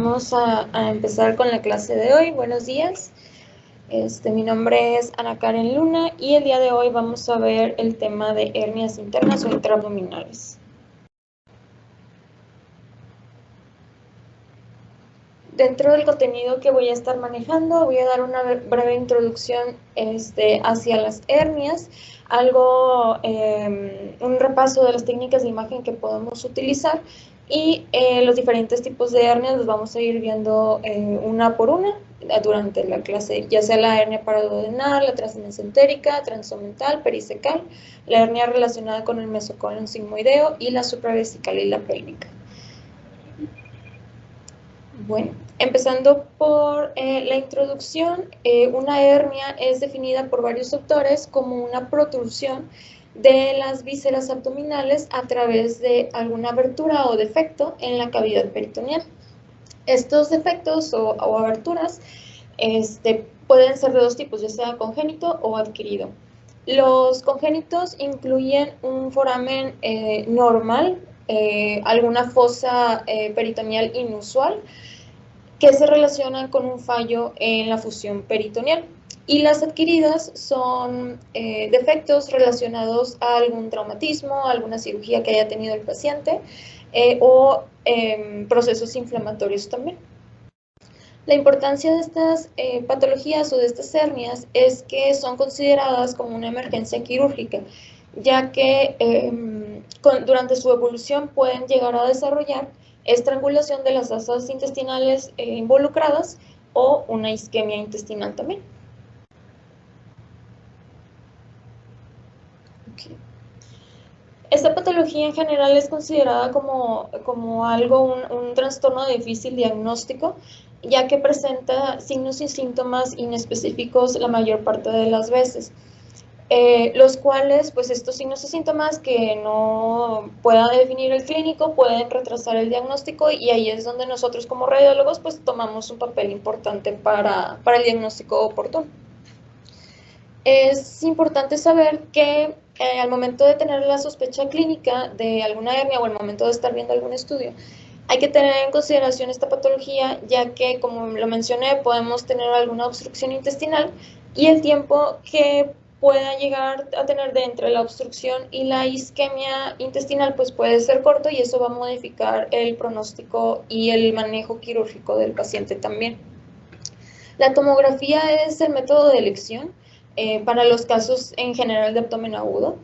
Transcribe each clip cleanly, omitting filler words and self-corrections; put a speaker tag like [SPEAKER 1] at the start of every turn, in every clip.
[SPEAKER 1] vamos a empezar con la clase de hoy. Buenos días. Mi nombre es Ana Karen Luna y el día de hoy vamos a ver el tema de hernias internas o intraabdominales. Dentro del contenido que voy a estar manejando, voy a dar una breve introducción hacia las hernias, un repaso de las técnicas de imagen que podemos utilizar y los diferentes tipos de hernias los vamos a ir viendo una por una durante la clase, ya sea la hernia paraduodenal, la transmesentérica, transomental, pericecal, la hernia relacionada con el mesocolon sigmoideo y la supravesical y la pélvica. Bueno, empezando por la introducción, una hernia es definida por varios autores como una protrusión de las vísceras abdominales a través de alguna abertura o defecto en la cavidad peritoneal. Estos defectos o aberturas pueden ser de dos tipos, ya sea congénito o adquirido. Los congénitos incluyen un foramen normal, alguna fosa peritoneal inusual, que se relacionan con un fallo en la fusión peritoneal. Y las adquiridas son defectos relacionados a algún traumatismo, alguna cirugía que haya tenido el paciente o procesos inflamatorios también. La importancia de estas patologías o de estas hernias es que son consideradas como una emergencia quirúrgica, ya que durante su evolución pueden llegar a desarrollar estrangulación de las asas intestinales involucradas o una isquemia intestinal también. Okay. Esta patología en general es considerada como un trastorno de difícil diagnóstico, ya que presenta signos y síntomas inespecíficos la mayor parte de las veces. Los cuales, pues estos signos y síntomas que no pueda definir el clínico pueden retrasar el diagnóstico y ahí es donde nosotros como radiólogos pues tomamos un papel importante para el diagnóstico oportuno. Es importante saber que al momento de tener la sospecha clínica de alguna hernia o al momento de estar viendo algún estudio, hay que tener en consideración esta patología, ya que, como lo mencioné, podemos tener alguna obstrucción intestinal y el tiempo que pueda llegar a tener de entre la obstrucción y la isquemia intestinal pues puede ser corto y eso va a modificar el pronóstico y el manejo quirúrgico del paciente también. La tomografía es el método de elección para los casos en general de abdomen agudo,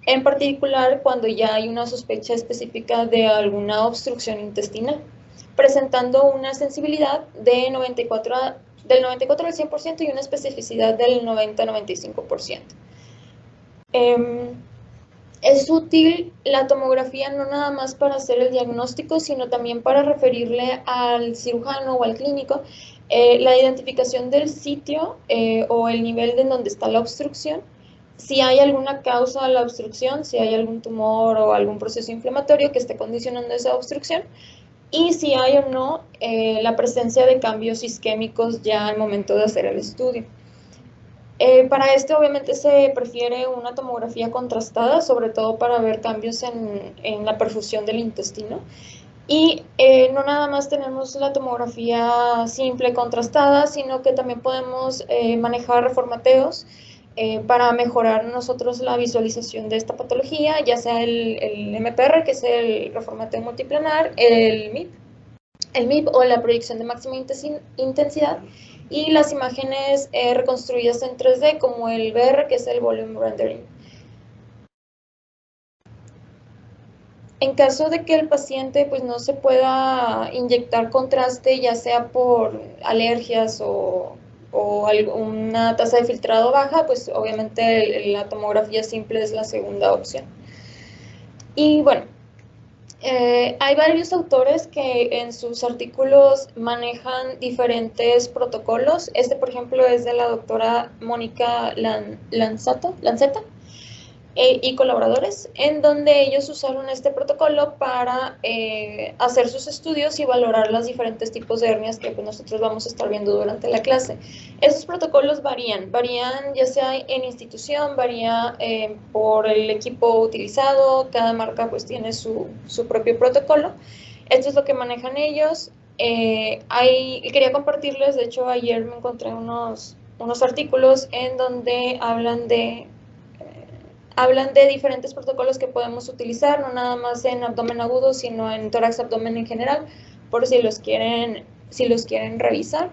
[SPEAKER 1] en particular cuando ya hay una sospecha específica de alguna obstrucción intestinal, presentando una sensibilidad del 94 al 100% y una especificidad del 90-95%. Es útil la tomografía no nada más para hacer el diagnóstico, sino también para referirle al cirujano o al clínico la identificación del sitio o el nivel de donde está la obstrucción, si hay alguna causa a la obstrucción, si hay algún tumor o algún proceso inflamatorio que esté condicionando esa obstrucción, y si hay o no la presencia de cambios isquémicos ya al momento de hacer el estudio. Para esto obviamente se prefiere una tomografía contrastada, sobre todo para ver cambios en la perfusión del intestino. Y no nada más tenemos la tomografía simple contrastada, sino que también podemos manejar reformateos para mejorar nosotros la visualización de esta patología, ya sea el MPR, que es el reformateo multiplanar, el MIP o la proyección de máxima intensidad, y las imágenes reconstruidas en 3D como el VR, que es el Volume Rendering. En caso de que el paciente pues, no se pueda inyectar contraste, ya sea por alergias o alguna tasa de filtrado baja, pues obviamente la tomografía simple es la segunda opción. Y bueno, hay varios autores que en sus artículos manejan diferentes protocolos. Por ejemplo, es de la doctora Mónica Lanceta y colaboradores, en donde ellos usaron este protocolo para hacer sus estudios y valorar los diferentes tipos de hernias que pues, nosotros vamos a estar viendo durante la clase. Esos protocolos varían ya sea en institución, varía por el equipo utilizado, cada marca pues tiene su propio protocolo. Esto es lo que manejan ellos. quería compartirles, de hecho ayer me encontré unos artículos en donde hablan de diferentes protocolos que podemos utilizar, no nada más en abdomen agudo, sino en tórax abdomen en general, por si los quieren revisar.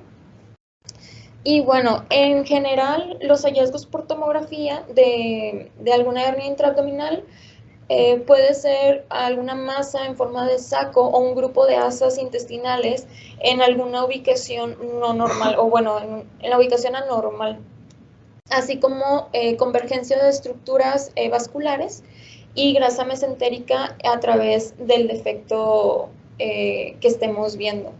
[SPEAKER 1] Y bueno, en general, los hallazgos por tomografía de alguna hernia intraabdominal puede ser alguna masa en forma de saco o un grupo de asas intestinales en alguna ubicación no normal, o bueno, en la ubicación anormal, así como convergencia de estructuras vasculares y grasa mesentérica a través del defecto que estemos viendo.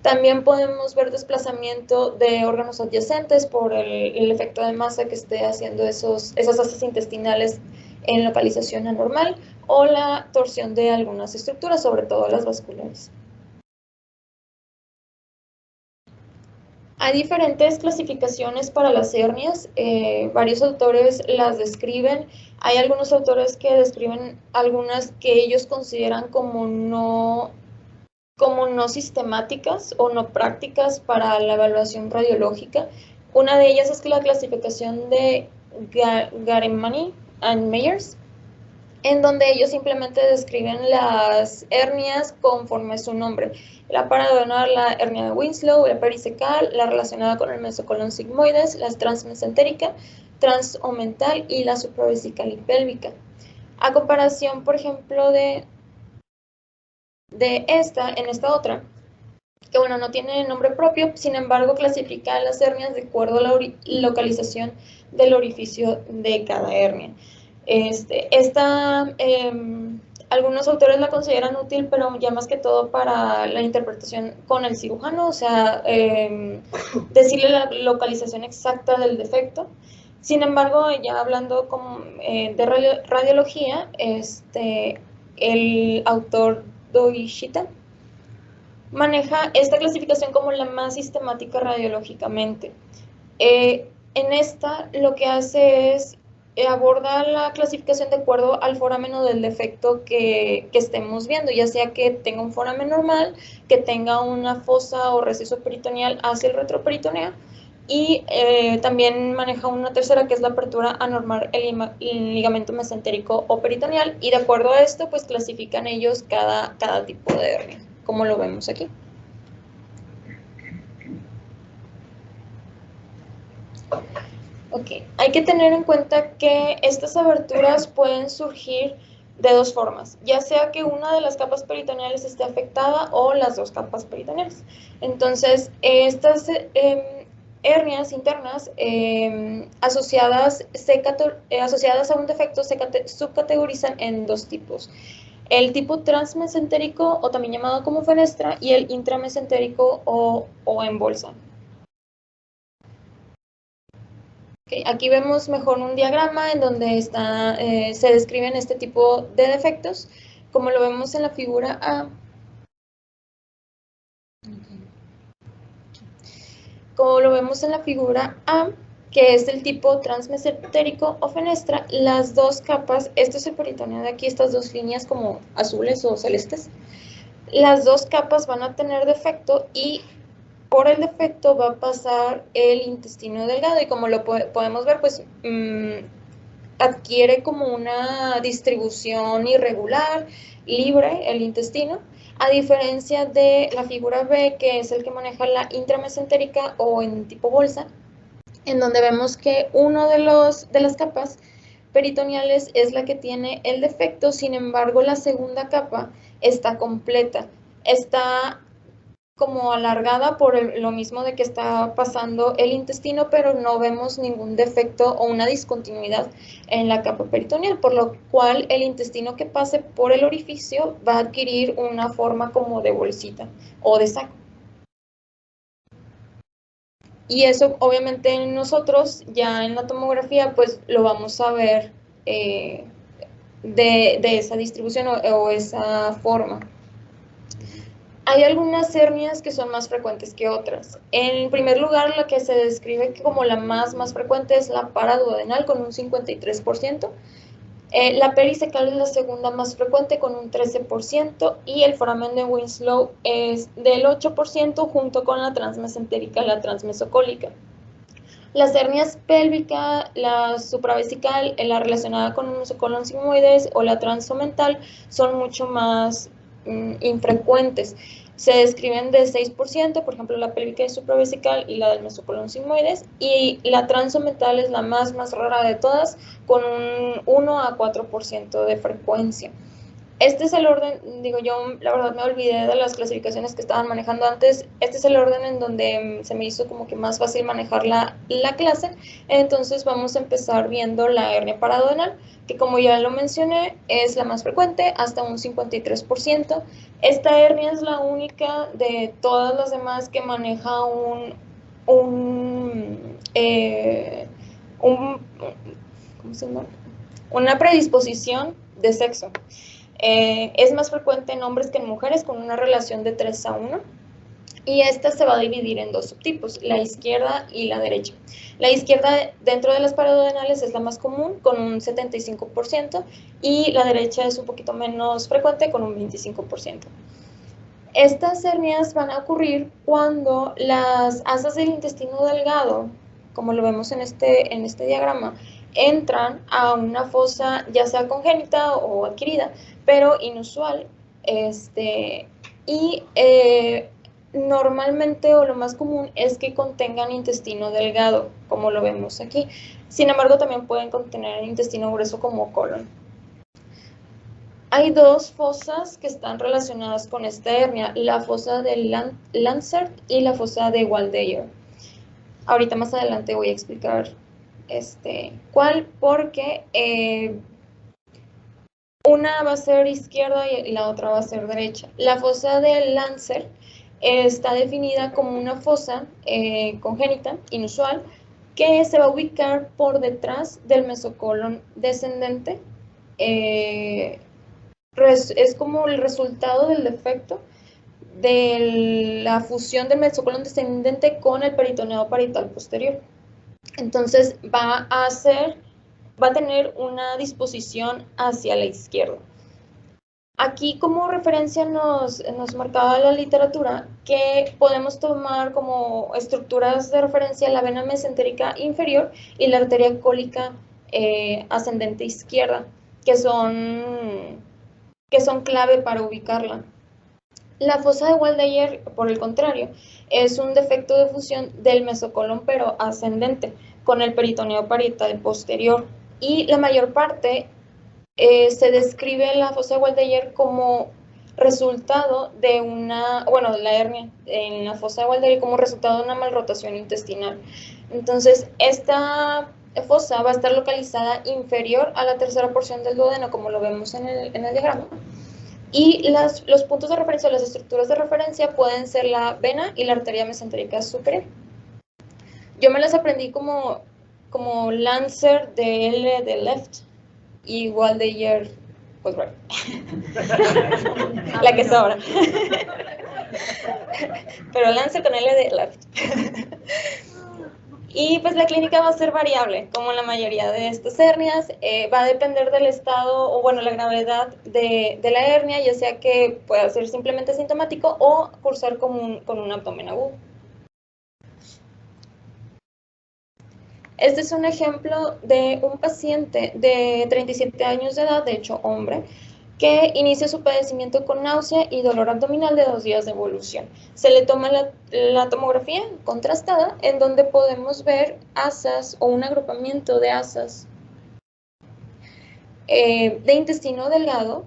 [SPEAKER 1] También podemos ver desplazamiento de órganos adyacentes por el efecto de masa que esté haciendo esas asas intestinales en localización anormal o la torsión de algunas estructuras, sobre todo las vasculares. Hay diferentes clasificaciones para las hernias, varios autores las describen. Hay algunos autores que describen algunas que ellos consideran como no sistemáticas o no prácticas para la evaluación radiológica. Una de ellas es la clasificación de Garemani and Meyers, en donde ellos simplemente describen las hernias conforme su nombre. La paraduodenal, la hernia de Winslow, la pericecal, la relacionada con el mesocolon sigmoides, la transmesentérica, transomental y la supravesical y pélvica. A comparación, por ejemplo, de esta otra, que bueno, no tiene nombre propio, sin embargo clasifica las hernias de acuerdo a la localización del orificio de cada hernia. Algunos autores la consideran útil, pero ya más que todo para la interpretación con el cirujano, o sea, decirle la localización exacta del defecto. Sin embargo, ya hablando de radiología, el autor Doishita maneja esta clasificación como la más sistemática radiológicamente. En esta lo que hace es abordar la clasificación de acuerdo al foramen del defecto que estemos viendo, ya sea que tenga un foramen normal, que tenga una fosa o receso peritoneal hacia el retroperitoneo, y también maneja una tercera que es la apertura anormal el ligamento mesentérico o peritoneal, y de acuerdo a esto pues clasifican ellos cada tipo de hernia, como lo vemos aquí. Ok, hay que tener en cuenta que estas aberturas pueden surgir de dos formas, ya sea que una de las capas peritoneales esté afectada o las dos capas peritoneales. Entonces, estas hernias internas asociadas a un defecto se subcategorizan en dos tipos: el tipo transmesentérico, o también llamado como fenestra, y el intramesentérico o en bolsa. Okay, aquí vemos mejor un diagrama en donde se describen este tipo de defectos, como lo vemos en la figura A. Como lo vemos en la figura A, que es del tipo transmesentérico o fenestra, las dos capas, esto es el peritoneo de aquí, estas dos líneas como azules o celestes, las dos capas van a tener defecto y por el defecto va a pasar el intestino delgado, y como lo podemos ver, pues adquiere como una distribución irregular, libre el intestino, a diferencia de la figura B, que es el que maneja la intramesentérica o en tipo bolsa, en donde vemos que uno de las capas peritoneales es la que tiene el defecto, sin embargo la segunda capa está completa, está como alargada por lo mismo de que está pasando el intestino, pero no vemos ningún defecto o una discontinuidad en la capa peritoneal, por lo cual el intestino que pase por el orificio va a adquirir una forma como de bolsita o de saco. Y eso obviamente nosotros ya en la tomografía pues lo vamos a ver de esa distribución o esa forma. Hay algunas hernias que son más frecuentes que otras. En primer lugar, la que se describe como la más frecuente es la paraduodenal, con un 53%. La pericecal es la segunda más frecuente con un 13% y el foramen de Winslow es del 8% junto con la transmesentérica y la transmesocólica. Las hernias pélvica, la supravesical, la relacionada con el mesocolon sigmoides o la transomental son mucho más infrecuentes. Se describen de 6%, por ejemplo, la pélvica y supravesical y la del mesocolon sigmoides, y la transomental es la más rara de todas, con un 1 a 4% de frecuencia. Este es el orden, digo yo, la verdad me olvidé de las clasificaciones que estaban manejando antes. Este es el orden en donde se me hizo como que más fácil manejar la clase. Entonces vamos a empezar viendo la hernia paraduodenal, que como ya lo mencioné, es la más frecuente, hasta un 53%. Esta hernia es la única de todas las demás que maneja ¿cómo se llama? Una predisposición de sexo. Es más frecuente en hombres que en mujeres, con una relación de 3:1, y esta se va a dividir en dos subtipos, la izquierda y la derecha. La izquierda dentro de las paraduodenales es la más común, con un 75%, y la derecha es un poquito menos frecuente, con un 25%. Estas hernias van a ocurrir cuando las asas del intestino delgado, como lo vemos en este diagrama, entran a una fosa ya sea congénita o adquirida, pero inusual, y normalmente o lo más común es que contengan intestino delgado, como lo vemos aquí. Sin embargo, también pueden contener intestino grueso como colon. Hay dos fosas que están relacionadas con esta hernia, la fosa de Lancert y la fosa de Waldeyer. Ahorita más adelante voy a explicar cuál, porque una va a ser izquierda y la otra va a ser derecha. La fosa de Lancert está definida como una fosa congénita, inusual, que se va a ubicar por detrás del mesocolon descendente. Es como el resultado del defecto de la fusión del mesocolon descendente con el peritoneo parietal posterior. Entonces va a tener una disposición hacia la izquierda. Aquí como referencia nos marcaba la literatura que podemos tomar como estructuras de referencia la vena mesentérica inferior y la arteria cólica ascendente izquierda, que son clave para ubicarla. La fosa de Waldeyer, por el contrario, es un defecto de fusión del mesocolon pero ascendente con el peritoneo parietal posterior, y la mayor parte se describe la fosa de Waldeyer como resultado de la hernia en la fosa de Waldeyer como resultado de una malrotación intestinal. Entonces, esta fosa va a estar localizada inferior a la tercera porción del duodeno, como lo vemos en el diagrama. Y los puntos de referencia, las estructuras de referencia pueden ser la vena y la arteria mesentérica superior. Yo me las aprendí como Lancert de L de left y Waldeyer, pues right. La que sobra. Pero Lancert con L de left. Y pues la clínica va a ser variable, como la mayoría de estas hernias. Va a depender del estado o la gravedad de la hernia, ya sea que pueda ser simplemente sintomático o cursar con un abdomen agudo. Este es un ejemplo de un paciente de 37 años de edad, de hecho hombre, que inicia su padecimiento con náusea y dolor abdominal de 2 días de evolución. Se le toma la tomografía contrastada, en donde podemos ver asas o un agrupamiento de asas de intestino delgado,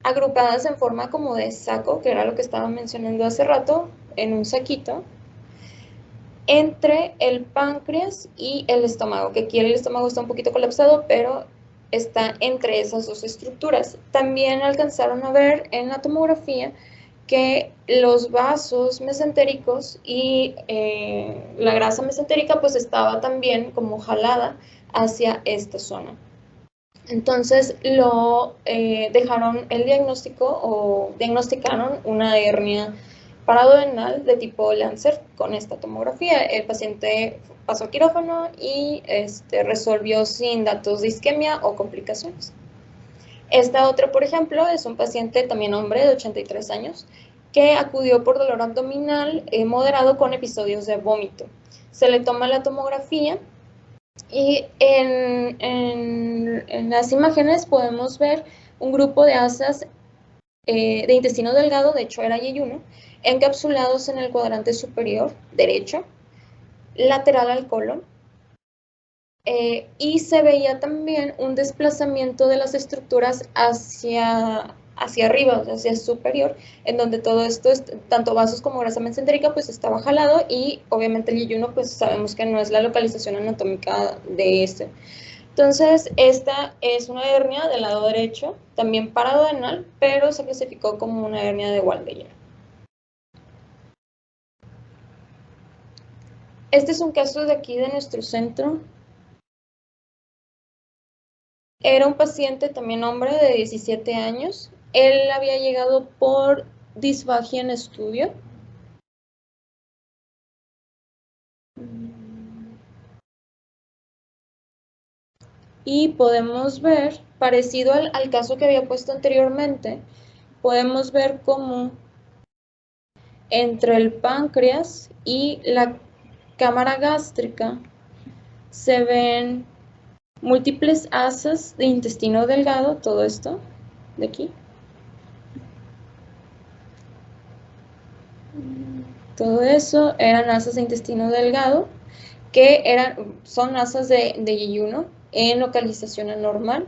[SPEAKER 1] agrupadas en forma como de saco, que era lo que estaba mencionando hace rato, en un saquito, entre el páncreas y el estómago, que aquí el estómago está un poquito colapsado, pero está entre esas dos estructuras. También alcanzaron a ver en la tomografía que los vasos mesentéricos y la grasa mesentérica pues estaba también como jalada hacia esta zona. Entonces dejaron el diagnóstico o diagnosticaron una hernia paraduodenal de tipo Lancer con esta tomografía. El paciente pasó al quirófano y resolvió sin datos de isquemia o complicaciones. Esta otra, por ejemplo, es un paciente también hombre de 83 años que acudió por dolor abdominal moderado con episodios de vómito. Se le toma la tomografía y en las imágenes podemos ver un grupo de asas de intestino delgado, de hecho era yeyuno, encapsulados en el cuadrante superior derecho, lateral al colon, y se veía también un desplazamiento de las estructuras hacia arriba, hacia superior, en donde todo esto, tanto vasos como grasa mesentérica, pues estaba jalado, y obviamente el yeyuno, pues sabemos que no es la localización anatómica de este. Entonces, esta es una hernia del lado derecho, también paraduodenal, pero se clasificó como una hernia de Waldeyer. Este es un caso de aquí de nuestro centro. Era un paciente, también hombre, de 17 años. Él había llegado por disfagia en estudio. Y podemos ver, parecido al caso que había puesto anteriormente, podemos ver cómo entre el páncreas y la cámara gástrica se ven múltiples asas de intestino delgado, todo esto de aquí. Todo eso eran asas de intestino delgado, que son asas de yeyuno en localización anormal,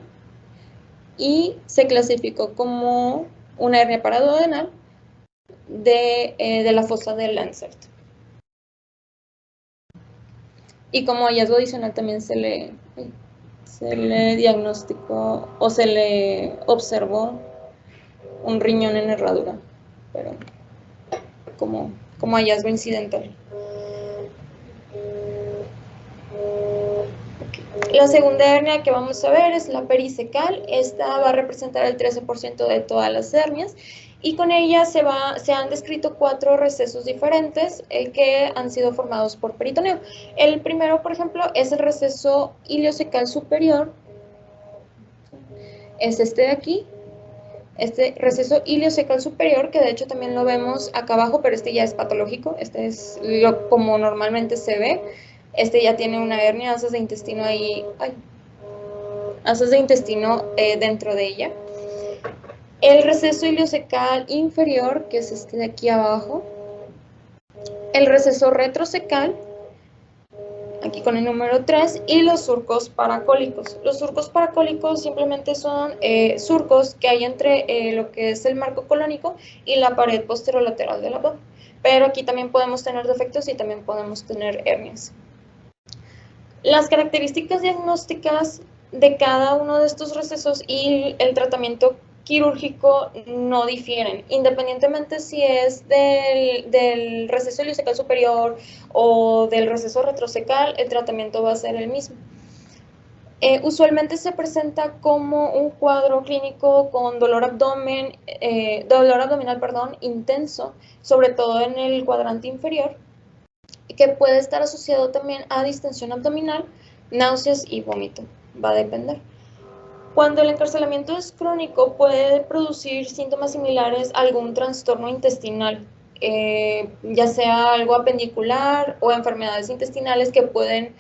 [SPEAKER 1] y se clasificó como una hernia paraduodenal de la fosa de Lancet. Y como hallazgo adicional también se le diagnosticó o se le observó un riñón en herradura, pero como hallazgo incidental. La segunda hernia que vamos a ver es la pericecal. Esta va a representar el 13% de todas las hernias, y con ella se han descrito 4 recesos diferentes que han sido formados por peritoneo. El primero, por ejemplo, es el receso iliocecal superior. Es este de aquí, este receso iliocecal superior, que de hecho también lo vemos acá abajo, pero este ya es patológico. Este es como normalmente se ve. Este ya tiene una hernia, asas de intestino ahí, asas de intestino dentro de ella. El receso iliocecal inferior, que es este de aquí abajo. El receso retrocecal, aquí con el número 3, y los surcos paracólicos. Los surcos paracólicos simplemente son surcos que hay entre lo que es el marco colónico y la pared posterolateral del abdomen. Pero aquí también podemos tener defectos y también podemos tener hernias. Las características diagnósticas de cada uno de estos recesos y el tratamiento quirúrgico no difieren, independientemente si es del receso iliocecal superior o del receso retrocecal, el tratamiento va a ser el mismo. Usualmente se presenta como un cuadro clínico con dolor abdominal, intenso, sobre todo en el cuadrante inferior, que puede estar asociado también a distensión abdominal, náuseas y vómito, va a depender. Cuando el encarcelamiento es crónico, puede producir síntomas similares a algún trastorno intestinal, ya sea algo apendicular o enfermedades intestinales que pueden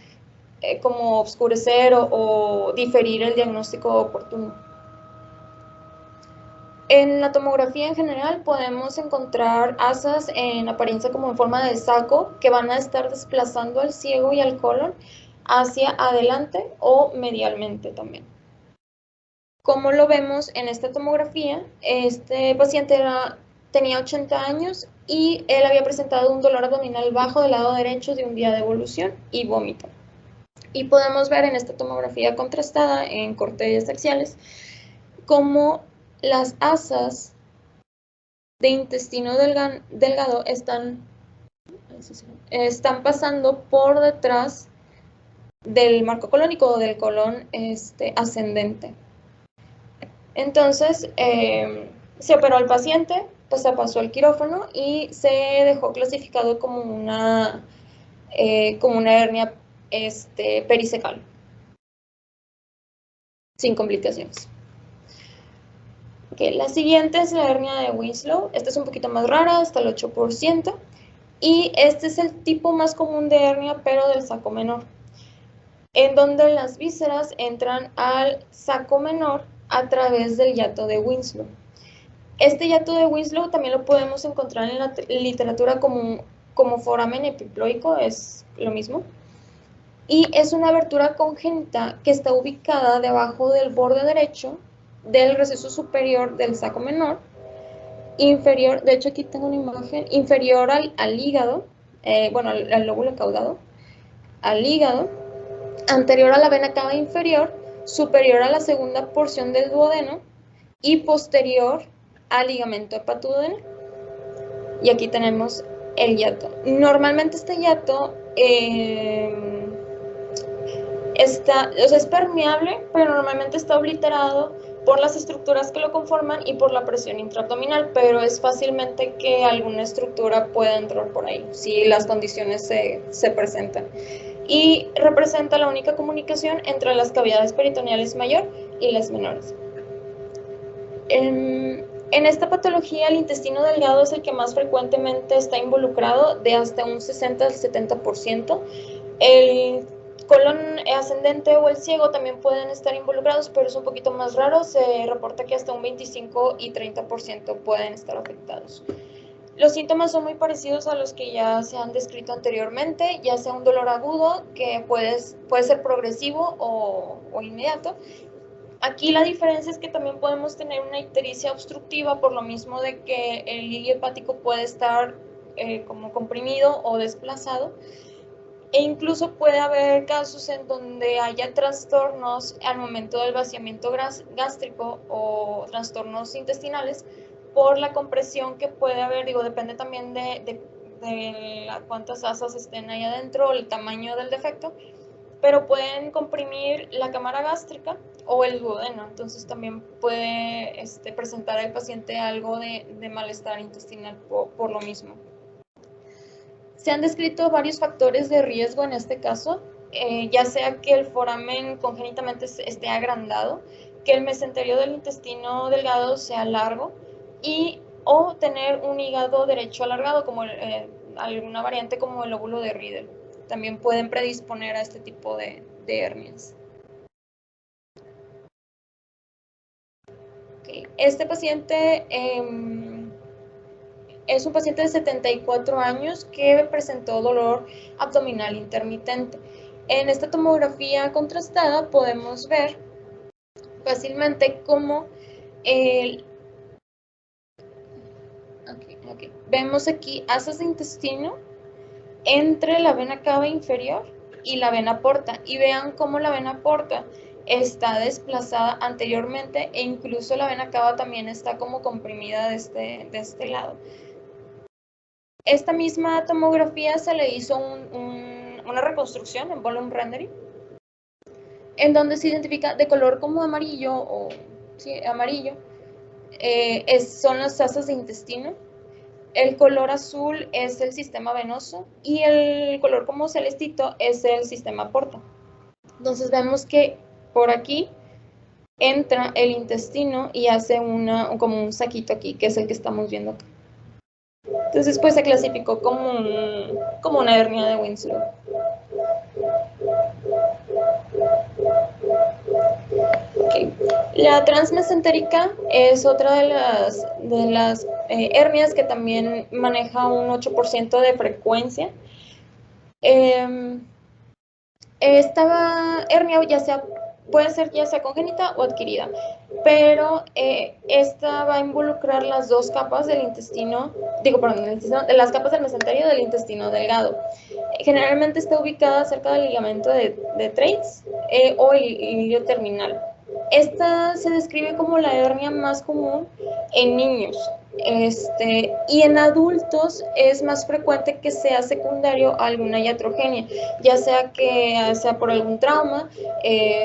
[SPEAKER 1] como obscurecer o diferir el diagnóstico oportuno. En la tomografía en general podemos encontrar asas en apariencia como en forma de saco que van a estar desplazando al ciego y al colon hacia adelante o medialmente también. Como lo vemos en esta tomografía, este paciente tenía 80 años y él había presentado un dolor abdominal bajo del lado derecho de un día de evolución y vómito. Y podemos ver en esta tomografía contrastada en cortes axiales cómo las asas de intestino delgado están pasando por detrás del marco colónico o del colon ascendente. Entonces, se operó al paciente, pues se pasó al quirófano y se dejó clasificado como una hernia pericecal, sin complicaciones. Okay, la siguiente es la hernia de Winslow. Esta es un poquito más rara, hasta el 8%. Y este es el tipo más común de hernia, pero del saco menor, en donde las vísceras entran al saco menor a través del hiato de Winslow. Este hiato de Winslow también lo podemos encontrar en la literatura como foramen epiploico, es lo mismo. Y es una abertura congénita que está ubicada debajo del borde derecho del receso superior del saco menor, inferior, de hecho aquí tengo una imagen, inferior al hígado, al lóbulo caudado, al hígado, anterior a la vena cava inferior, superior a la segunda porción del duodeno y posterior al ligamento hepatoduodeno. Y aquí tenemos el hiato. Normalmente este hiato es permeable, pero normalmente está obliterado por las estructuras que lo conforman y por la presión intraabdominal, pero es fácilmente que alguna estructura pueda entrar por ahí, si las condiciones se presentan. Y representa la única comunicación entre las cavidades peritoneales mayor y las menores. En esta patología, el intestino delgado es el que más frecuentemente está involucrado, de hasta un 60 al 70%. El colon ascendente o el ciego también pueden estar involucrados, pero es un poquito más raro. Se reporta que hasta un 25 y 30% pueden estar afectados. Los síntomas son muy parecidos a los que ya se han descrito anteriormente, ya sea un dolor agudo que puede ser progresivo o inmediato. Aquí la diferencia es que también podemos tener una ictericia obstructiva, por lo mismo de que el hilio hepático puede estar como comprimido o desplazado. E incluso puede haber casos en donde haya trastornos al momento del vaciamiento gástrico o trastornos intestinales por la compresión que puede haber. Depende también de cuántas asas estén ahí adentro, el tamaño del defecto, pero pueden comprimir la cámara gástrica o el duodeno. Entonces también puede presentar al paciente algo de malestar intestinal por lo mismo. Se han descrito varios factores de riesgo en este caso, ya sea que el foramen congénitamente esté agrandado, que el mesenterio del intestino delgado sea largo o tener un hígado derecho alargado, como alguna variante como el lóbulo de Riedel. También pueden predisponer a este tipo de hernias. Okay. Este paciente es un paciente de 74 años que presentó dolor abdominal intermitente. En esta tomografía contrastada podemos ver fácilmente cómo vemos aquí asas de intestino entre la vena cava inferior y la vena porta, y vean cómo la vena porta está desplazada anteriormente e incluso la vena cava también está como comprimida de este lado. Esta misma tomografía se le hizo una reconstrucción en volume rendering, en donde se identifica de color como amarillo, amarillo, son las asas de intestino. El color azul es el sistema venoso y el color como celestito es el sistema porta. Entonces vemos que por aquí entra el intestino y hace como un saquito aquí, que es el que estamos viendo acá. Entonces pues se clasificó como una hernia de Winslow. Okay. La transmesentérica es otra de las hernias que también maneja un 8% de frecuencia. Esta hernia puede ser ya sea congénita o adquirida, pero esta va a involucrar las dos capas del intestino, las capas del mesenterio del intestino delgado. Generalmente está ubicada cerca del ligamento de Treitz o el hilio terminal. Esta se describe como la hernia más común en niños. Y en adultos es más frecuente que sea secundario a alguna iatrogenia, ya sea que sea por algún trauma,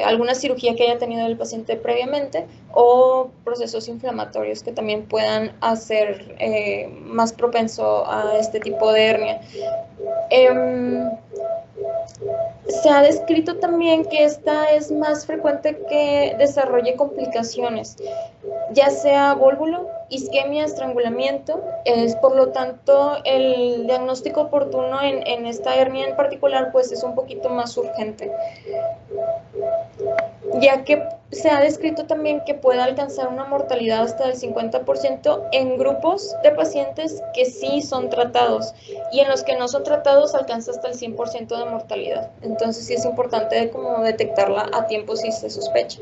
[SPEAKER 1] alguna cirugía que haya tenido el paciente previamente o procesos inflamatorios que también puedan hacer más propenso a este tipo de hernia. Se ha descrito también que esta es más frecuente que desarrolle complicaciones, ya sea vólvulo, isquemia, estrangulamiento. Por lo tanto, el diagnóstico oportuno en esta hernia en particular pues es un poquito más urgente, ya que se ha descrito también que puede alcanzar una mortalidad hasta del 50% en grupos de pacientes que sí son tratados, y en los que no son tratados alcanza hasta el 100% de mortalidad. Entonces sí es importante como detectarla a tiempo si se sospecha.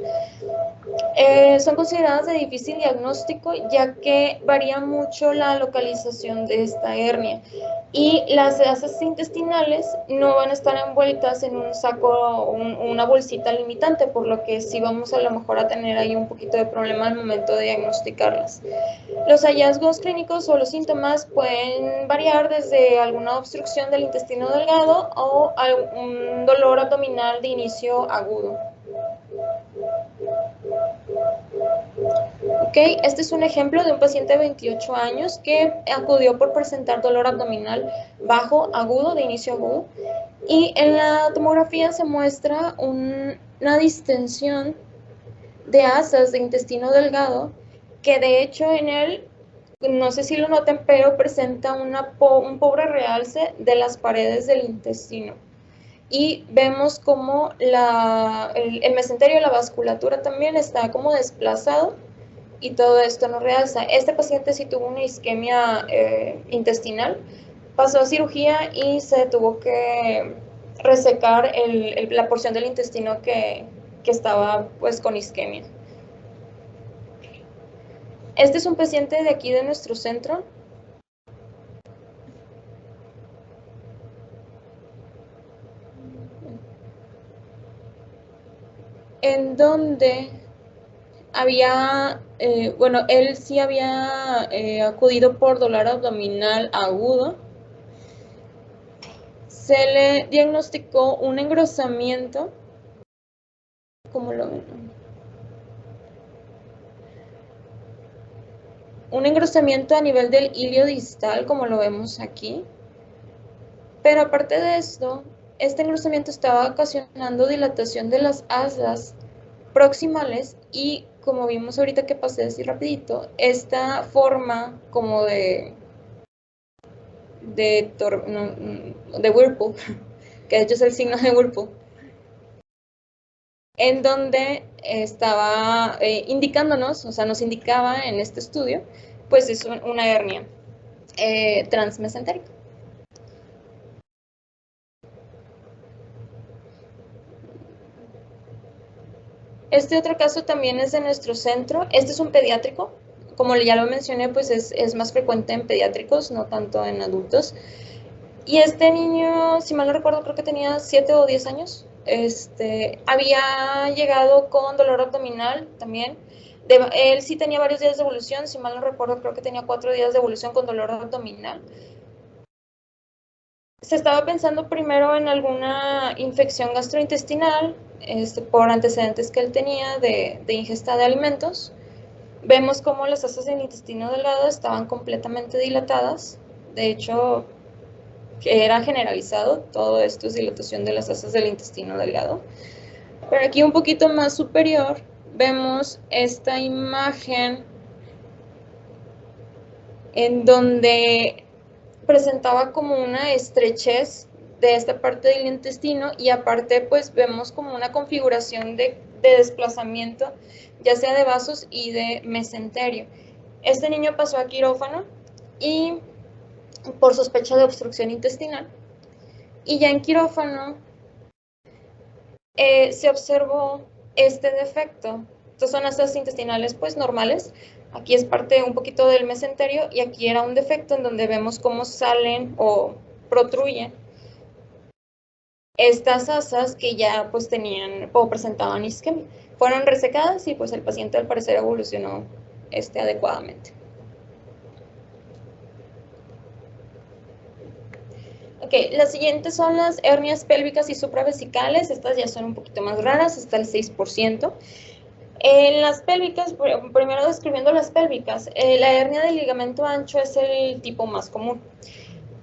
[SPEAKER 1] Son consideradas de difícil diagnóstico, ya que varía mucho la localización de esta hernia, y las asas intestinales no van a estar envueltas en un saco o una bolsita limitante, por lo que sí vamos a lo mejor a tener ahí un poquito de problema al momento de diagnosticarlas. Los hallazgos clínicos o los síntomas pueden variar desde alguna obstrucción del intestino delgado o un dolor abdominal de inicio agudo. Okay, este es un ejemplo de un paciente de 28 años que acudió por presentar dolor abdominal bajo, agudo, de inicio agudo, y en la tomografía se muestra una distensión de asas de intestino delgado, que de hecho en él, no sé si lo noten, pero presenta un pobre realce de las paredes del intestino. Y vemos como el mesenterio, la vasculatura también está como desplazado, y todo esto no realza. Este paciente sí tuvo una isquemia intestinal, pasó a cirugía y se tuvo que resecar la porción del intestino que estaba pues con isquemia. Este es un paciente de aquí de nuestro centro. En donde había, bueno, él sí había acudido por dolor abdominal agudo. Se le diagnosticó un engrosamiento, como lo ven, un engrosamiento a nivel del ilio distal, como lo vemos aquí. Pero aparte de esto, este engrosamiento estaba ocasionando dilatación de las asas proximales, y como vimos ahorita que pasé así rapidito, esta forma como de Whirlpool, que de hecho es el signo de Whirlpool, en donde estaba indicándonos, o sea, nos indicaba en este estudio, pues es una hernia transmesentérica. Este otro caso también es de nuestro centro. Este es un pediátrico. Como ya lo mencioné, pues es más frecuente en pediátricos, no tanto en adultos. Y este niño, si mal no recuerdo, creo que tenía 7 o 10 años. Había llegado con dolor abdominal también. Él sí tenía varios días de evolución, si mal no recuerdo, creo que tenía 4 días de evolución con dolor abdominal. Se estaba pensando primero en alguna infección gastrointestinal, por antecedentes que él tenía de ingesta de alimentos. Vemos cómo las asas del intestino delgado estaban completamente dilatadas. De hecho, era generalizado, todo esto es dilatación de las asas del intestino delgado. Pero aquí un poquito más superior vemos esta imagen en donde presentaba como una estrechez de esta parte del intestino, y aparte pues vemos como una configuración de desplazamiento, ya sea de vasos y de mesenterio. Este niño pasó a quirófano y por sospecha de obstrucción intestinal, y ya en quirófano se observó este defecto. Estas son asas intestinales pues normales. Aquí es parte un poquito del mesenterio, y aquí era un defecto en donde vemos cómo salen o protruyen estas asas que ya pues tenían o presentaban isquemia. Fueron resecadas y pues el paciente al parecer evolucionó adecuadamente. Ok, las siguientes son las hernias pélvicas y supravesicales. Estas ya son un poquito más raras, hasta el 6%. En las pélvicas, primero describiendo las pélvicas, la hernia del ligamento ancho es el tipo más común,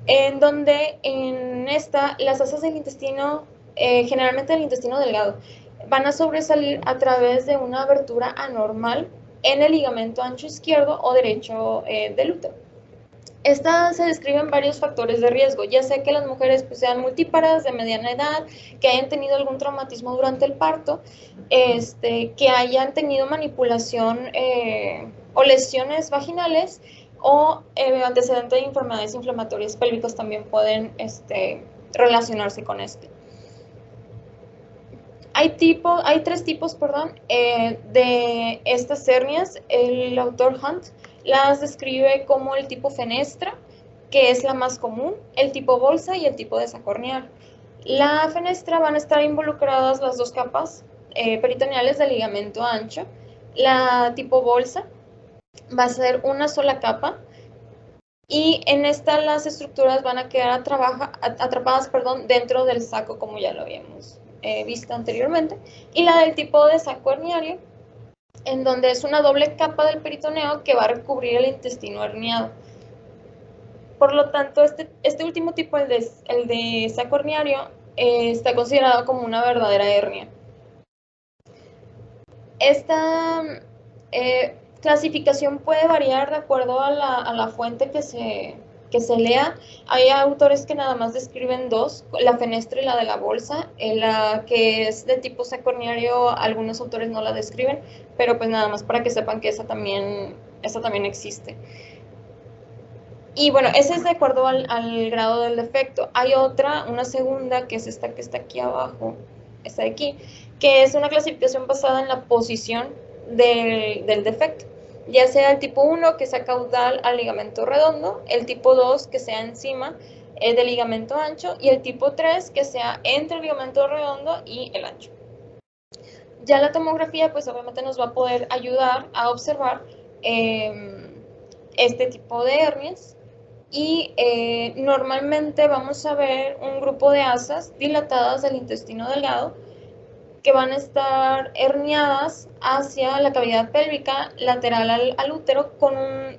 [SPEAKER 1] en donde en esta las asas del intestino, generalmente del intestino delgado, van a sobresalir a través de una abertura anormal en el ligamento ancho izquierdo o derecho del útero. Esta se describen varios factores de riesgo, ya sea que las mujeres pues, sean multíparas, de mediana edad, que hayan tenido algún traumatismo durante el parto, que hayan tenido manipulación o lesiones vaginales o antecedentes de enfermedades inflamatorias pélvicas también pueden relacionarse con este. Hay tres tipos, de estas hernias. El autor Hunt las describe como el tipo fenestra, que es la más común, el tipo bolsa y el tipo desacorneal. La fenestra van a estar involucradas las dos capas peritoneales del ligamento ancho. La tipo bolsa va a ser una sola capa y en esta las estructuras van a quedar atrapadas dentro del saco, como ya lo habíamos visto anteriormente. Y la del tipo de saco herniario, en donde es una doble capa del peritoneo que va a recubrir el intestino herniado. Por lo tanto, este último tipo, el de saco herniario, está considerado como una verdadera hernia. Esta clasificación puede variar de acuerdo a la fuente que se lea. Hay autores que nada más describen dos, la fenestra y la de la bolsa. La que es de tipo saco herniario, algunos autores no la describen, pero pues nada más para que sepan que esa también existe. Y bueno, ese es de acuerdo al grado del defecto. Hay otra, una segunda, que es esta que está aquí abajo, esta de aquí, que es una clasificación basada en la posición del defecto, ya sea el tipo 1, que sea caudal al ligamento redondo, el tipo 2, que sea encima del ligamento ancho, y el tipo 3, que sea entre el ligamento redondo y el ancho. Ya la tomografía, pues obviamente nos va a poder ayudar a observar este tipo de hernias. Y normalmente vamos a ver un grupo de asas dilatadas del intestino delgado que van a estar herniadas hacia la cavidad pélvica lateral al útero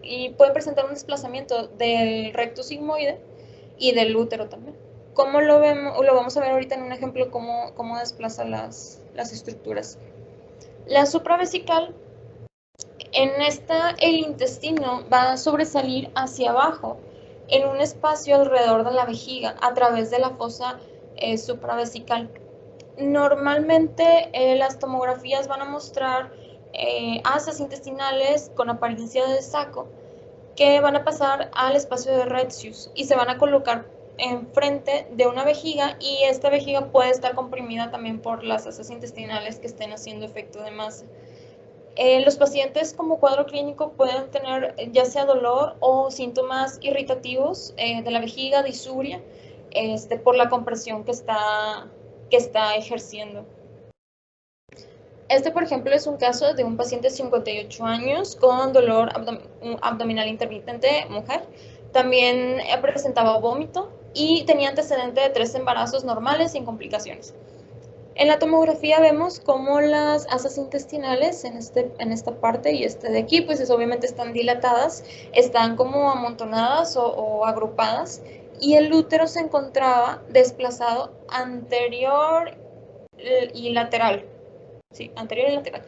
[SPEAKER 1] y pueden presentar un desplazamiento del recto sigmoide y del útero también. ¿Cómo lo vemos? Lo vamos a ver ahorita en un ejemplo cómo desplaza las estructuras. La supravesical, en esta el intestino va a sobresalir hacia abajo en un espacio alrededor de la vejiga a través de la fosa supravesical. Normalmente las tomografías van a mostrar asas intestinales con apariencia de saco que van a pasar al espacio de Retzius y se van a colocar enfrente de una vejiga, y esta vejiga puede estar comprimida también por las asas intestinales que estén haciendo efecto de masa. Los pacientes como cuadro clínico pueden tener ya sea dolor o síntomas irritativos de la vejiga, disuria, por la compresión que está ejerciendo. Por ejemplo, es un caso de un paciente de 58 años con dolor abdominal intermitente, mujer. También presentaba vómito y tenía antecedente de 3 embarazos normales sin complicaciones. En la tomografía vemos cómo las asas intestinales en esta parte y de aquí, pues obviamente están dilatadas, están como amontonadas o agrupadas, y el útero se encontraba desplazado anterior y lateral, sí, anterior y lateral,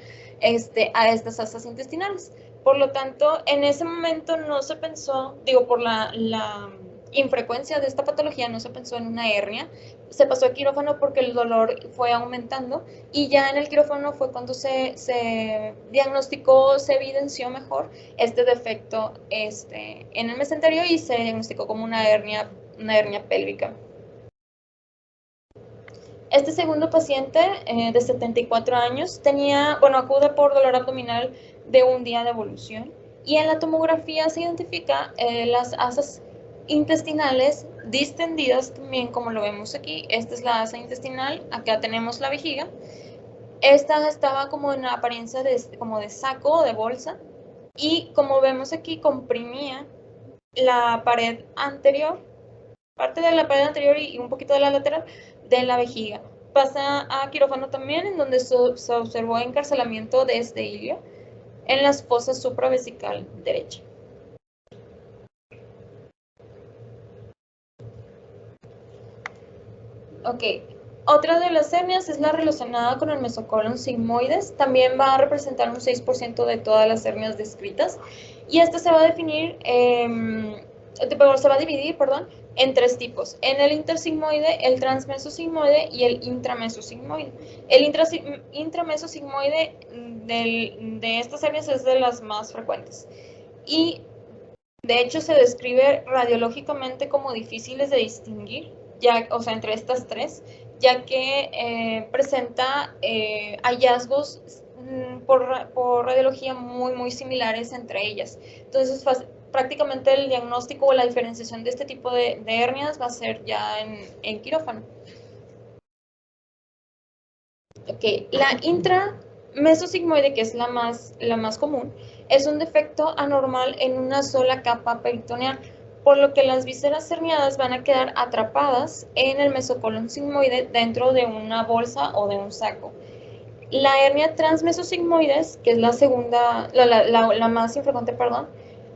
[SPEAKER 1] a estas asas intestinales. Por lo tanto, en ese momento no se pensó, por la infrecuencia de esta patología, no se pensó en una hernia. Se pasó al quirófano porque el dolor fue aumentando, y ya en el quirófano fue cuando se diagnosticó, se evidenció mejor este defecto en el mesenterio, y se diagnosticó como una hernia pélvica. Este segundo paciente de 74 años acude por dolor abdominal de un día de evolución, y en la tomografía se identifica las asas intestinales distendidas también, como lo vemos aquí. Esta es la asa intestinal, acá tenemos la vejiga. Esta estaba como en apariencia como de saco o de bolsa, y como vemos aquí comprimía la pared anterior parte de la pared anterior y un poquito de la lateral de la vejiga. Pasa a quirófano también, en donde se observó encarcelamiento de este hilio en las fosas supravesical derecha. Ok, otra de las hernias es la relacionada con el mesocolon sigmoides. También va a representar un 6% de todas las hernias descritas. Y esta se va a definir, se va a dividir, perdón, en tres tipos. En el intersigmoide, el transmesosigmoide y el intramesosigmoide. El intramesosigmoide de estas hernias es de las más frecuentes. Y de hecho se describe radiológicamente como difíciles de distinguir, ya, o sea, entre estas tres, ya que presenta hallazgos por radiología muy similares entre ellas. Entonces, prácticamente el diagnóstico o la diferenciación de este tipo de hernias va a ser ya en quirófano. Ok, la intramesosigmoide, que es la más común, es un defecto anormal en una sola capa peritoneal, por lo que las vísceras herniadas van a quedar atrapadas en el mesocolon sigmoide dentro de una bolsa o de un saco. La hernia transmesosigmoides, que es la segunda, la más infrecuente, perdón,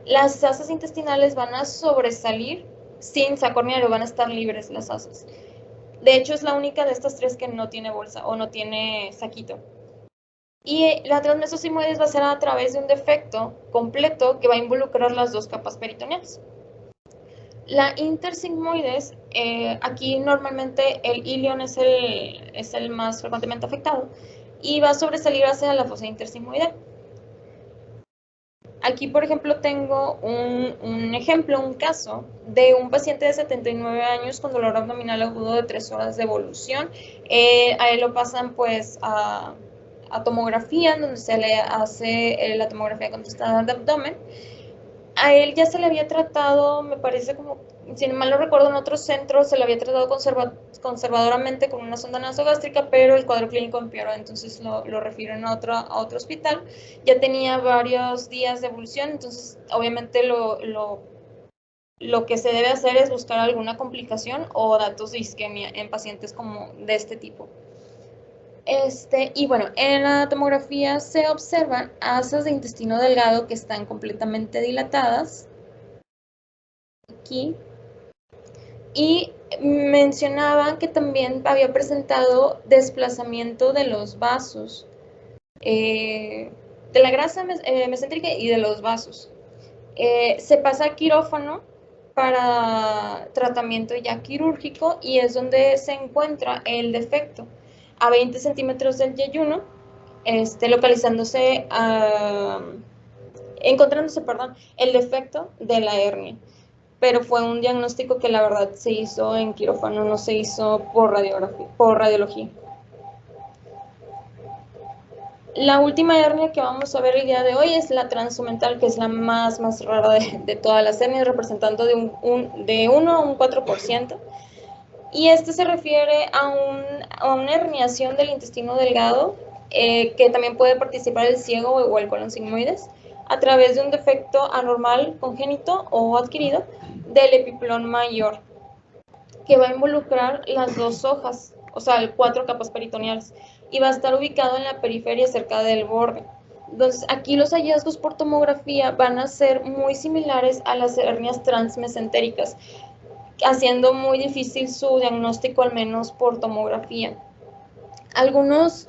[SPEAKER 1] las asas intestinales van a sobresalir sin saco herniario, van a estar libres las asas. De hecho, es la única de estas tres que no tiene bolsa o no tiene saquito. Y la transmesosigmoides va a ser a través de un defecto completo que va a involucrar las dos capas peritoneales. La intersigmoides, aquí normalmente el ilion es el más frecuentemente afectado y va a sobresalir hacia la fosa intersigmoidal. Aquí, por ejemplo, tengo un ejemplo, un caso de un paciente de 79 años con dolor abdominal agudo de 3 horas de evolución. A él lo pasan pues a tomografía, donde se le hace la tomografía contrastada de abdomen. A él ya se le había tratado, me parece como, si mal no recuerdo, en otros centros se le había tratado conservadoramente con una sonda nasogástrica, pero el cuadro clínico empeoró, entonces lo refieren a otro hospital. Ya tenía varios días de evolución, entonces obviamente lo que se debe hacer es buscar alguna complicación o datos de isquemia en pacientes como de este tipo. Y bueno, en la tomografía se observan asas de intestino delgado que están completamente dilatadas. Aquí. Y mencionaban que también había presentado desplazamiento de los vasos, de la grasa mesentérica y de los vasos. Se pasa a quirófano para tratamiento ya quirúrgico y es donde se encuentra el defecto a 20 centímetros del yeyuno, encontrándose, el defecto de la hernia. Pero fue un diagnóstico que la verdad se hizo en quirófano, no se hizo por radiología. La última hernia que vamos a ver el día de hoy es la transomental, que es la más rara de todas las hernias, representando de 1 a un 4%. Y este se refiere a una herniación del intestino delgado, que también puede participar el ciego o el colon sigmoides, a través de un defecto anormal congénito o adquirido del epiplón mayor, que va a involucrar las dos hojas, o sea, 4 capas peritoneales, y va a estar ubicado en la periferia cerca del borde. Entonces, aquí los hallazgos por tomografía van a ser muy similares a las hernias transmesentéricas, haciendo muy difícil su diagnóstico, al menos por tomografía. Algunos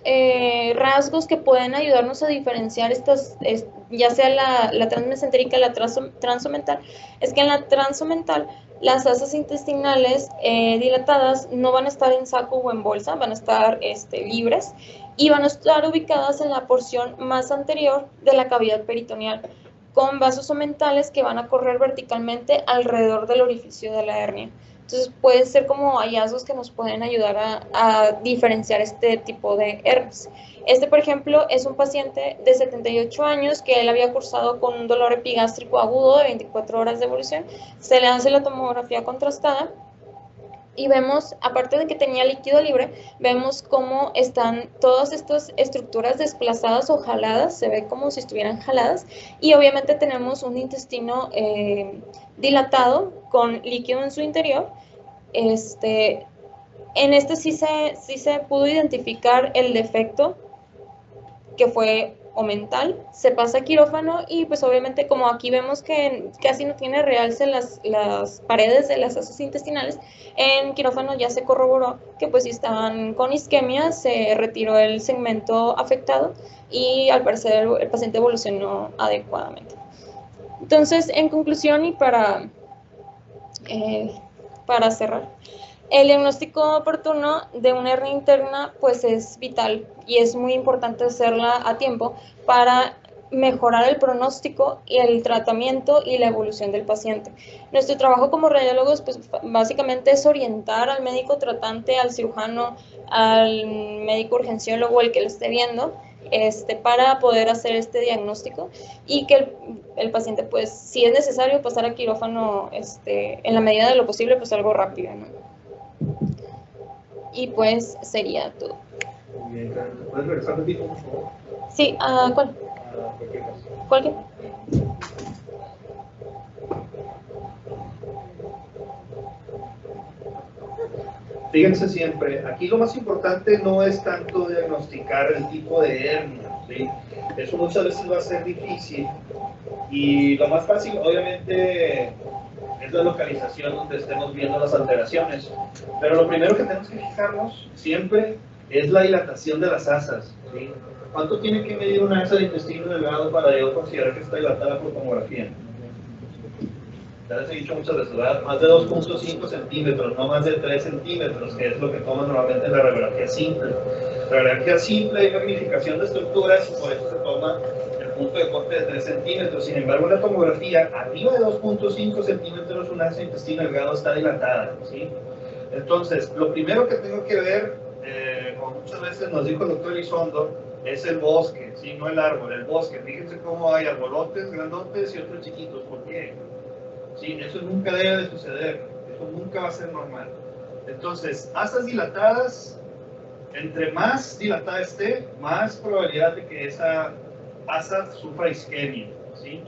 [SPEAKER 1] rasgos que pueden ayudarnos a diferenciar estas, ya sea la transmesentérica, la transomental, es que en la transomental las asas intestinales dilatadas no van a estar en saco o en bolsa, van a estar libres y van a estar ubicadas en la porción más anterior de la cavidad peritoneal, con vasos omentales que van a correr verticalmente alrededor del orificio de la hernia. Entonces pueden ser como hallazgos que nos pueden ayudar a diferenciar este tipo de hernias. Por ejemplo, es un paciente de 78 años que él había cursado con un dolor epigástrico agudo de 24 horas de evolución. Se le hace la tomografía contrastada y vemos, aparte de que tenía líquido libre, vemos cómo están todas estas estructuras desplazadas o jaladas, se ve como si estuvieran jaladas, y obviamente tenemos un intestino dilatado con líquido en su interior, En este sí se pudo identificar el defecto, que fue omental, se pasa a quirófano y pues obviamente como aquí vemos que casi no tiene realce las paredes de las asas intestinales, en quirófano ya se corroboró que pues si estaban con isquemia, se retiró el segmento afectado y al parecer el paciente evolucionó adecuadamente. Entonces, en conclusión y para cerrar, el diagnóstico oportuno de una hernia interna pues es vital y es muy importante hacerla a tiempo para mejorar el pronóstico y el tratamiento y la evolución del paciente. Nuestro trabajo como radiólogos pues básicamente es orientar al médico tratante, al cirujano, al médico urgenciólogo, el que lo esté viendo, para poder hacer este diagnóstico y que el paciente, pues, si es necesario pasar a quirófano, en la medida de lo posible, pues algo rápido, ¿no? Y pues sería todo.
[SPEAKER 2] Muy bien, Karen. ¿Puedes regresar un poquito, por favor?
[SPEAKER 1] Sí, ¿cuál?
[SPEAKER 2] Cualquier cosa.
[SPEAKER 1] ¿Cuál?
[SPEAKER 2] Fíjense siempre, aquí lo más importante no es tanto diagnosticar el tipo de hernia, ¿sí? Eso muchas veces va a ser difícil y lo más fácil obviamente es la localización donde estemos viendo las alteraciones, pero lo primero que tenemos que fijarnos siempre es la dilatación de las asas, ¿sí? ¿Cuánto tiene que medir una asa de intestino delgado para yo considerar que está dilatada por tomografía? Ya les he dicho muchas veces, ¿verdad? Más de 2.5 centímetros, no más de 3 centímetros, que es lo que toman normalmente la radiografía simple. La radiografía simple hay magnificación de estructuras y por eso se toma el punto de corte de 3 centímetros. Sin embargo, la tomografía, arriba de 2.5 centímetros, una asa de intestino delgado está dilatada, ¿sí? Entonces, lo primero que tengo que ver, como muchas veces nos dijo el doctor Elizondo, es el bosque, ¿sí? No el árbol, el bosque. Fíjense cómo hay arbolotes grandotes y otros chiquitos. ¿Por qué? Sí, eso nunca debe de suceder, eso nunca va a ser normal. Entonces, asas dilatadas, entre más dilatada esté, más probabilidad de que esa asa sufra isquemia, ¿sí?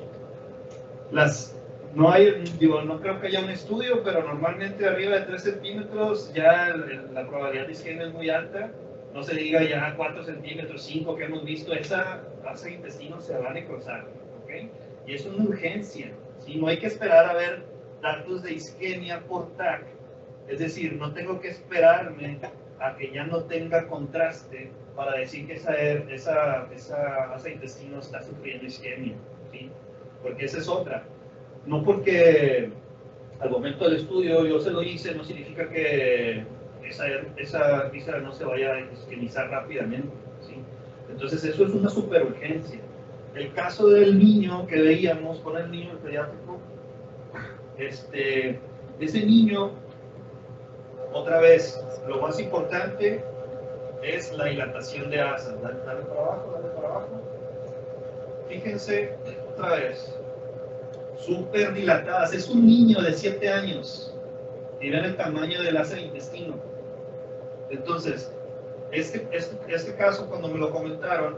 [SPEAKER 2] No creo que haya un estudio, pero normalmente arriba de 3 centímetros ya la probabilidad de isquemia es muy alta. No se diga ya 4 centímetros, 5 que hemos visto, esa asa de intestino se va a necrosar, ¿ok? Y es una urgencia, ¿sí? No hay que esperar a ver datos de isquemia por TAC. Es decir, no tengo que esperarme a que ya no tenga contraste para decir que esa asa de intestino está sufriendo isquemia, ¿sí? Porque esa es otra. No porque al momento del estudio yo se lo hice, no significa que esa víscera no se vaya a isquemizar rápidamente, ¿sí? Entonces eso es una superurgencia. El caso del niño que veíamos con el niño pediátrico, ese niño, otra vez, lo más importante es la dilatación de asas. Dale para abajo, dale para abajo. Fíjense, otra vez, súper dilatadas. Es un niño de 7 años. Y ven el tamaño del asa de intestino. Entonces, este caso, cuando me lo comentaron,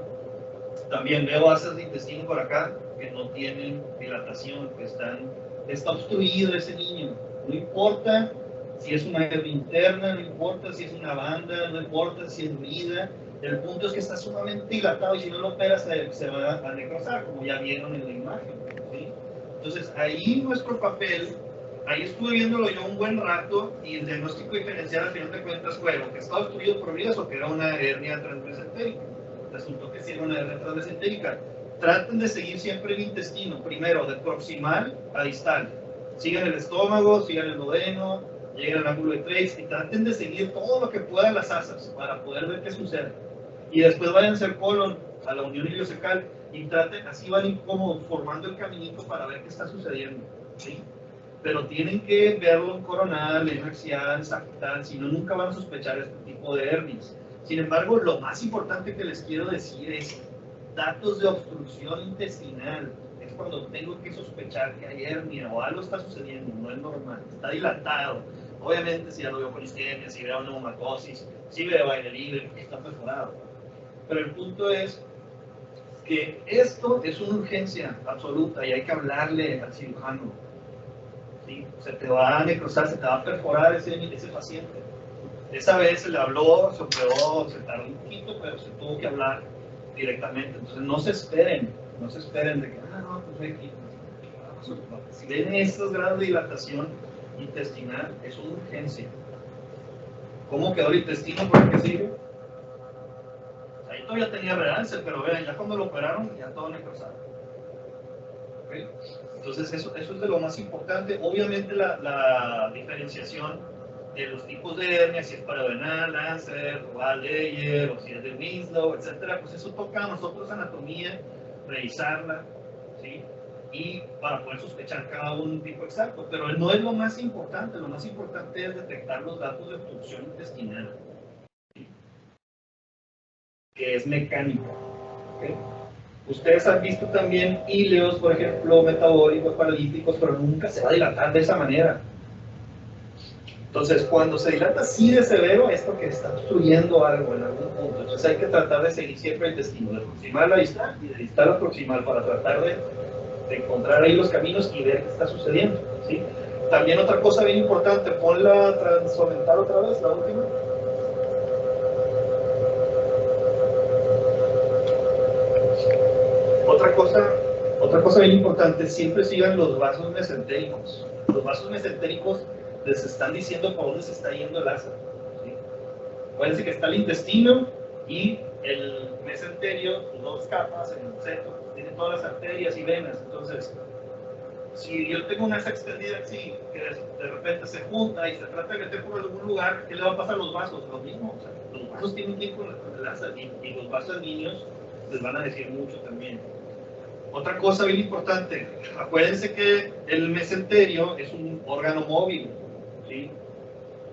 [SPEAKER 2] también veo asas de intestino por acá que no tienen dilatación, que está obstruido ese niño. No importa si es una hernia interna, no importa si es una banda, no importa si es herida. El punto es que está sumamente dilatado y si no lo operas se va a necrosar, como ya vieron en la imagen, ¿sí? Entonces, ahí nuestro papel, ahí estuve viéndolo yo un buen rato y el diagnóstico diferencial al final de cuentas fue o que estaba obstruido por heridas o que era una hernia transmesentérica. Resultó que sí era una hernia transmesentérica. Traten de seguir siempre el intestino, primero de proximal a distal. Sigan el estómago, sigan el duodeno, lleguen al ángulo de Treitz y traten de seguir todo lo que puedan las asas para poder ver qué sucede. Y después váyanse al colon, a la unión iliocecal y traten, así van como formando el caminito para ver qué está sucediendo, ¿sí? Pero tienen que verlo en coronal, en axial, sagittal, si no nunca van a sospechar este tipo de hernias. Sin embargo, lo más importante que les quiero decir es datos de obstrucción intestinal. Es cuando tengo que sospechar que hay hernia o algo está sucediendo, no es normal, está dilatado. Obviamente, si ya lo veo con isquemia, si veo neumatosis, si veo aire libre, porque está perforado. Pero el punto es que esto es una urgencia absoluta y hay que hablarle al cirujano. ¿sí? Se te va a necrosar, se te va a perforar ese paciente. Esa vez se le habló, se operó, se tardó un poquito, pero se tuvo que hablar directamente. Entonces no se esperen de que, no, pues ve aquí. Si ven estos grados de dilatación intestinal, es una urgencia. ¿Cómo quedó el intestino por el que sigue? Ahí todavía tenía realce, pero vean, ya cuando lo operaron, ya todo necrosado. ¿Okay? Entonces eso es de lo más importante. Obviamente la diferenciación de los tipos de hernia, si es paraduodenal, Lancer, Leyer, o si es de Winslow, etcétera, pues eso toca a nosotros anatomía, revisarla, ¿sí? Y para poder sospechar cada un tipo exacto, pero no es lo más importante es detectar los datos de obstrucción intestinal, ¿sí? Que es mecánica, ¿okay? Ustedes han visto también íleos, por ejemplo, metabólicos, paralíticos, pero nunca se va a dilatar de esa manera. Entonces, cuando se dilata así de severo, es porque está obstruyendo algo en algún punto. Entonces hay que tratar de seguir siempre el intestino, de proximal a distal y de distal a proximal para tratar de encontrar ahí los caminos y ver qué está sucediendo, ¿sí? También otra cosa bien importante, pon la transomental otra vez, la última. Otra cosa bien importante, siempre sigan los vasos mesentéricos. Los vasos mesentéricos les están diciendo por dónde se está yendo el asa, ¿sí? Acuérdense que está el intestino y el mesenterio, dos capas en el centro, tiene todas las arterias y venas. Entonces, si yo tengo una asa extendida así, que de repente se junta y se trata de meter por algún lugar, ¿qué le va a pasar a los vasos? Lo mismo, o sea, los vasos tienen que ir con el asa y los vasos sanguíneos les van a decir mucho también. Otra cosa bien importante, acuérdense que el mesenterio es un órgano móvil, ¿sí?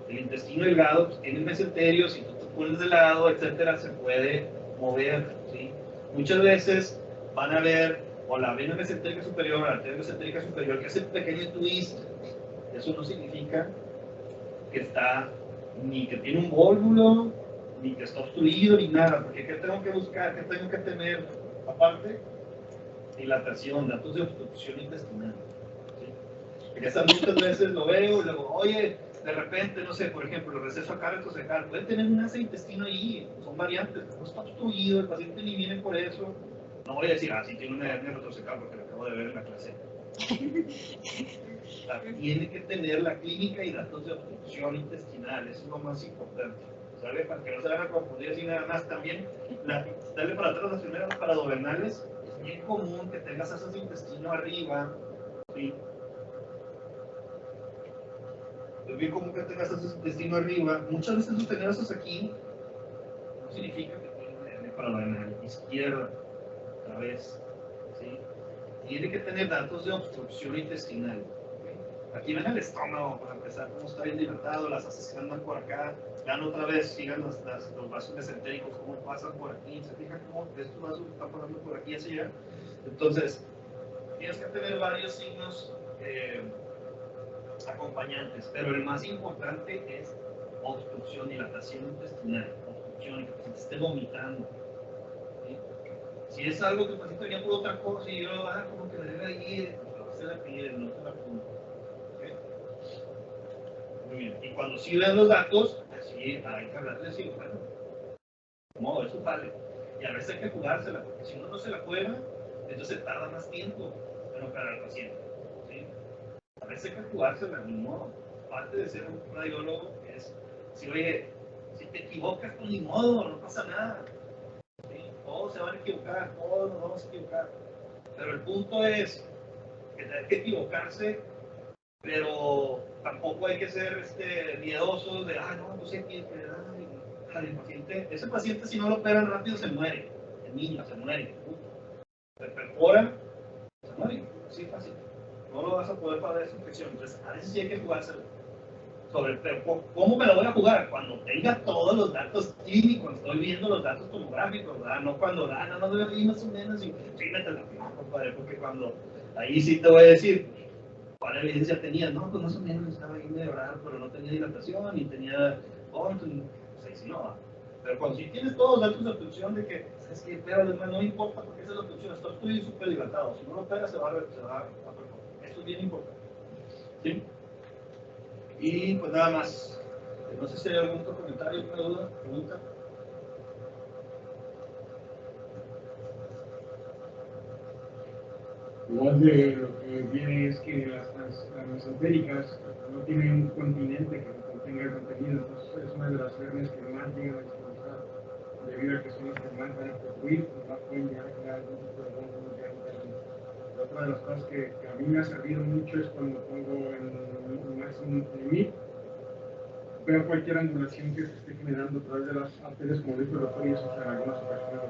[SPEAKER 2] El intestino delgado pues, tiene el mesenterio, si tú te pones de lado, etcétera, se puede mover, ¿sí? Muchas veces van a ver o la vena mesentérica superior, la arteria mesentérica superior, que hace un pequeño twist. Eso no significa que está, ni que tiene un vólvulo, ni que está obstruido, ni nada, porque ¿qué tengo que buscar? ¿Qué tengo que tener aparte? Dilatación, datos de obstrucción intestinal, ¿sí? Porque esas muchas veces lo veo y luego, oye, de repente, no sé, por ejemplo, el receso acá retrocecal, puede tener un asa de intestino ahí, son variantes, no está obstruido, el paciente ni viene por eso. No voy a decir, sí tiene una hernia retrocecal porque lo acabo de ver en la clase. O sea, tiene que tener la clínica y datos de obstrucción intestinal, eso es lo más importante, ¿sale? Para que no se vayan a confundir así nada más. También, darle para atrás las primeras paraduodenales, es bien común que tengas asas de intestino arriba, ¿sí? Es bien común que tengas asas de intestino arriba. Muchas veces tú tener asas aquí no significa que tienes una hernia paraduodenal izquierda, otra vez, ¿sí? Tiene que tener datos de obstrucción intestinal. Aquí ven el estómago, para empezar, cómo está bien dilatado, las asas que andan por acá. Vean otra vez, sigan los vasos mesentéricos, cómo pasan por aquí. Se fijan cómo estos vasos están pasando por aquí hacia allá. Entonces, tienes que tener varios signos acompañantes, pero el más importante es obstrucción, dilatación intestinal, obstrucción, y que el paciente esté vomitando, ¿sí? Si es algo que el paciente venía por otra cosa y yo, como que le debe ir, pues se la pide, no se la punta. Muy bien. Y cuando sí ven los datos, sí hay que hablarles y bueno, no, eso vale. Y a veces hay que jugársela, porque si uno no se la juega, entonces tarda más tiempo en operar al paciente, ¿sí? A veces hay que jugársela, ni modo. Parte de ser un radiólogo es, si oye, si te equivocas, pues ni modo, no pasa nada, ¿sí? Todos se van a equivocar, todos nos vamos a equivocar. Pero el punto es que hay que equivocarse, pero tampoco hay que ser miedosos de, no sé qué, el paciente, ese paciente si no lo operan rápido se muere, el niño se muere, se perfora, se muere, así fácil, no lo vas a poder parar esa infección. Entonces a veces sí hay que jugárselo, pero ¿cómo me lo voy a jugar? Cuando tenga todos los datos clínicos, estoy viendo los datos tomográficos, ¿verdad? No cuando, nada más veo ahí más o menos y fíjate la pena, compadre, porque cuando, ahí sí te voy a decir, ¿cuál evidencia tenía? No, pues más o menos estaba ahí medio raro, pero no tenía dilatación y tenía entonces, pues ahí no. Pero cuando si tienes todos los datos de obstrucción de que, es que, pero no importa porque esa es la obstrucción, está súper dilatado, si no lo operas se va a perforar. Esto es bien importante. ¿Sí? Y pues nada más. No sé si hay algún otro comentario, alguna duda, pregunta.
[SPEAKER 3] Igual de lo que viene es que las mesentéricas no tienen un continente que contenga contenido, entonces es una de las hernias que más llegan a expulsar, debido a que son las que más van a construir, y más pueden llegar a crear algún tipo de daño interno. Otra de las cosas que a mí me ha servido mucho es cuando pongo en máximo limit, veo cualquier angulación que se esté generando a través de las arterias como el hiperrotor y eso en algunas ocasiones